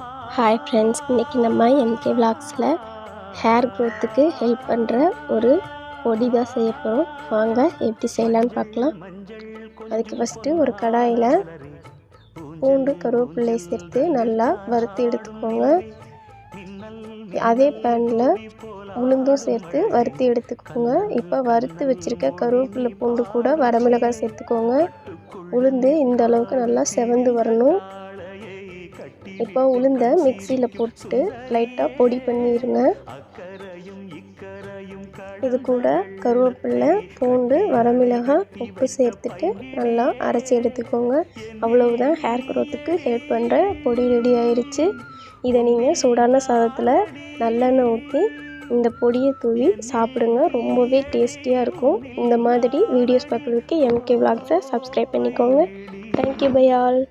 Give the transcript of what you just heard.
Hi friends, இன்றைக்கி நம்ம MK விலாக்ஸில் hair க்ரோத்துக்கு help பண்ணுற ஒரு பொடி தான் செய்ய போகிறோம். வாங்க எப்படி செய்யலான்னு பார்க்கலாம். அதுக்கு ஃபஸ்ட்டு ஒரு கடாயில் பூண்டு கருவேப்பிலை சேர்த்து நல்லா வறுத்து எடுத்துக்கோங்க. அதே பேனில் உளுந்தும் சேர்த்து வறுத்து எடுத்துக்கோங்க. இப்போ வறுத்து வச்சுருக்க கருவேப்பிலை பூண்டு கூட வரமிளகாய் சேர்த்துக்கோங்க. உளுந்து இந்த அளவுக்கு நல்லா செவந்து வரணும். இப்போ உளுந்த மிக்சியில் போட்டு லைட்டாக பொடி பண்ணிடுங்க. இது கூட கருவேப்பிலை, பூண்டு, வரமிளகாய், உப்பு சேர்த்துட்டு நல்லா அரைச்சி எடுத்துக்கோங்க. அவ்வளவுதான், ஹேர் க்ரோத்துக்கு ஹெல்ப் பண்ணுற பொடி ரெடி ஆயிடுச்சு. இதை நீங்கள் சூடான சாதத்தில் நல்லெண்ணெய் ஊற்றி இந்த பொடியை தூவி சாப்பிடுங்க. ரொம்பவே டேஸ்டியாக இருக்கும். இந்த மாதிரி வீடியோஸ் பார்க்குறதுக்கு எம்கே விலாக்ஸை சப்ஸ்கிரைப் பண்ணிக்கோங்க. Thank you bye all.